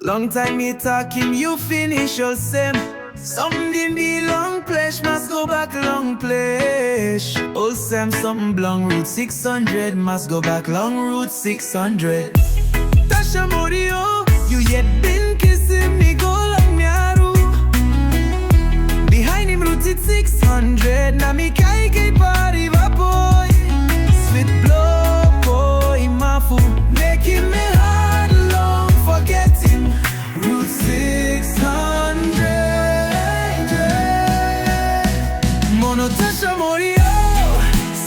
Long time me talking, you finish your same. Something be long place, must go back long place. Oh Sam, something long route 600, must go back long route 600. Tasha Morio, you yet been kissing me, go long Miaru. Behind him route it 600, na mi kai party va boy. Sweet blow boy, mafu, making me hard long forgetting route 600. Mono Tasha Morio,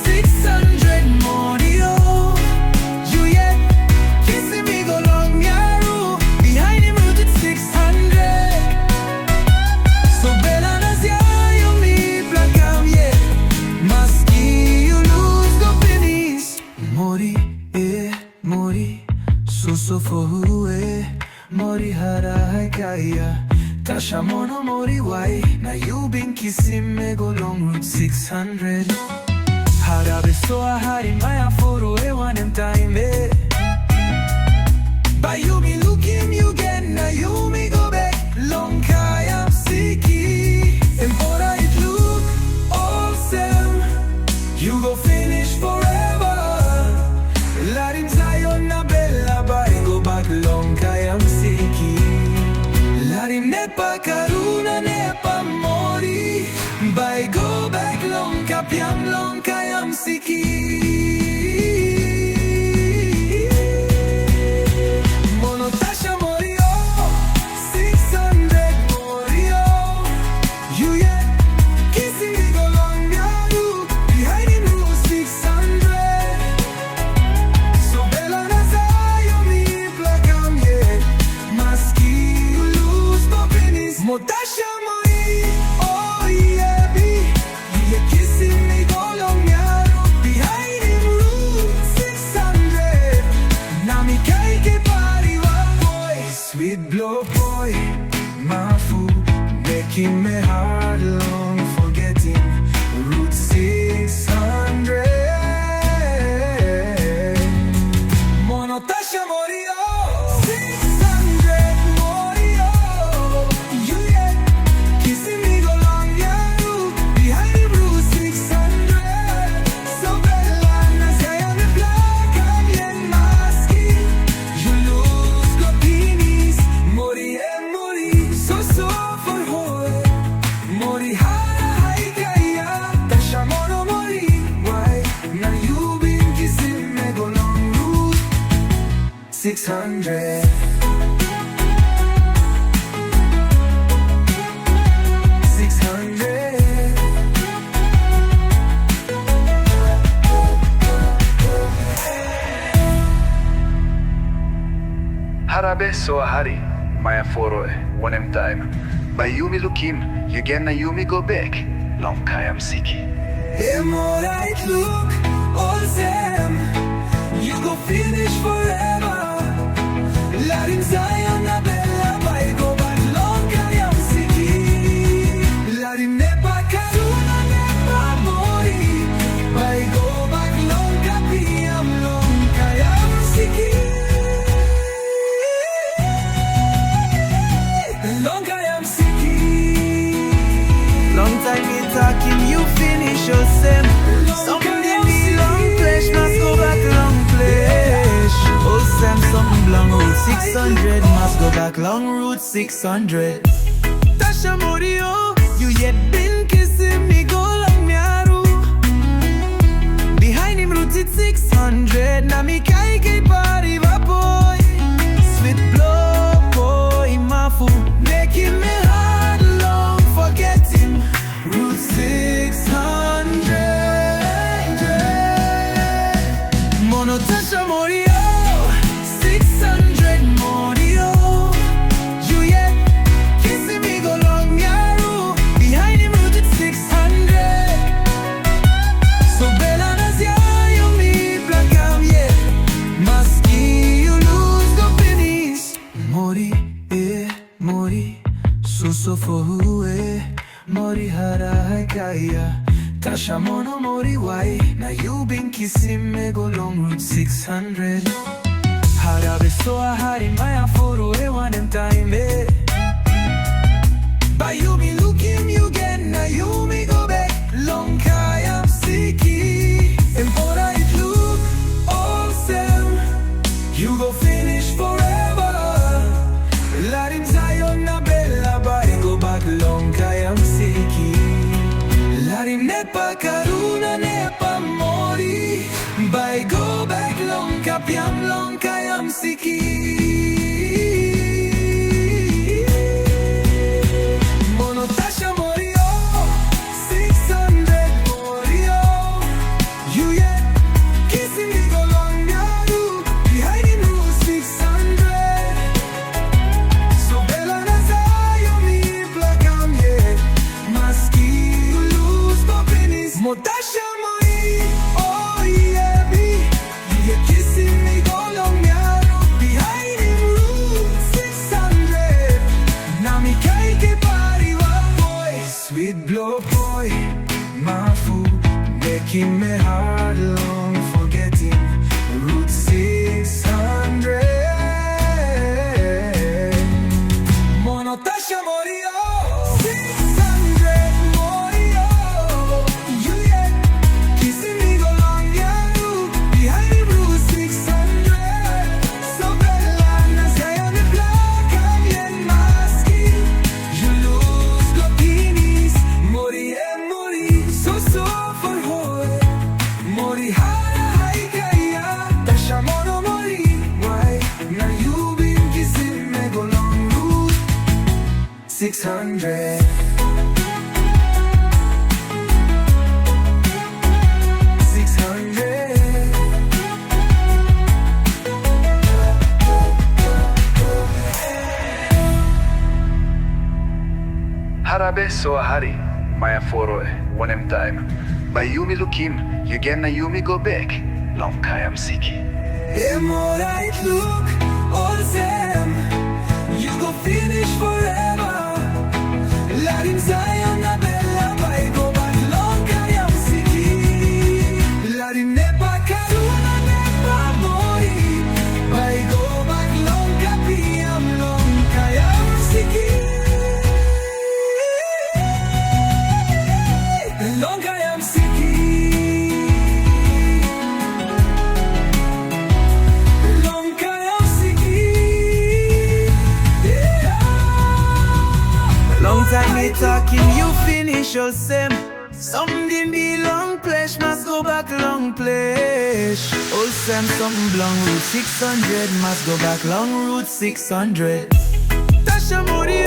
600 Morio. You yet kissing me go long Miaru. Behind him route it 600. So bella nazia you me black am yeah. Maski you lose go finish. Mori mori so for who mori hara hai kaya. Tasha mono mori why? Now you been kissing me go long route 600. Harabe so I had in my photo one time By you me looking you get now you me go back long kaya siki. And for it look awesome. You go finish forever. Latin Zion na bella by go back long kaya siki. Latin nepa karuna nepa mori. By go back long kapiam long kayam siki. Mono Tasha Morio, 600 Morio. You yet kissing me go long Miaru. Behind him route 600. So bella nazayo mi plakam yeah. Maski you lose no penis. Mo Tasha Mori, oh yeah be. You yet kissing me go long Miaru. Behind him route 600. Now me kai party wa boy. Sweet blow boy, mafu, making me hard long forgetting route 600. Mono Tasha Morio, 600 Morio. You yet kissing me go long Miaru. Behind him route 600. So bella nazia me black am yen maski. You lose go penis. Mori mori so for hoy. Mori hara hai kaya. Tasha mono mori why? Now you been kissing me go long route 600. 600. Harabe so hari, Maya foro one time. By Yumi Lukim, you get na Yumi go back. Long kayam siki. Right look, all Sam. You go finish forever. Latin Zion na bella by go back long kayam siki. Latin nepa karuna nepa mori. By go back long kapiam long kayam siki. Long kayam siki. Long time me talking, you finish your same. Something be long place, must go back long place. Oh Sam, something long route 600, must go back long route 600. Tasha Morio, you yet been kissing me go long Miaru. Behind him route it 600, na mi kai party va boy. Sweet blow boy, mafu, making me hard long forgetting route 600. Mono Tasha Morio, 600 Morio. You yet kissing me go long Miaru. Behind him route it 600. So bella nazia you me black am yeah. Maski you lose go finish. Mori mori so for who Mori hara hai kaya. Tasha mono mori why? Now you been kissing me go long route 600. Harabe so hari maya furu one time Bayumi looking you get na yumi go back long kayam siki Empora it look awesome You go finish forever Larim Zion na bella bye go back long kayam siki Larim nepa karuna nepa mori Bye go back long kayam siki Monotasha morio 600 morio You yet kissing me go long Miaru Behind him rule 600 So bella na zayo mi plakam yeah Maski you lose popinis Motasha moi oh yeah me You yet kissing me go long Miaru Behind him rule 600 Nami kaike Sweet blow boy, my food making me hard long forgetting Route 600 Monotasha morio 600 morio You yet kissing me go long Miaru Behind the Route 600 So bella na zayo ni black I'm in my skin You lose the penis Mori so for hoy Mori hara hai kaya Tasha mono mori Why na you been kissing me go long route 600 Harabe so hari maya foro one time Bayumi lukim you get na yumi go back long kayam siki Emora it look awesome You go finish forever Larim Zion na bella bye go back long kayam siki Larim nepa karuna nepa mori Bye go back long kayam siki Long kayam siki Long kayam siki yeah. Long time they talking, you finish your same Something be long flesh, must go back long flesh Oh Sam, something long route 600 Must go back long route 600 Tasha Mori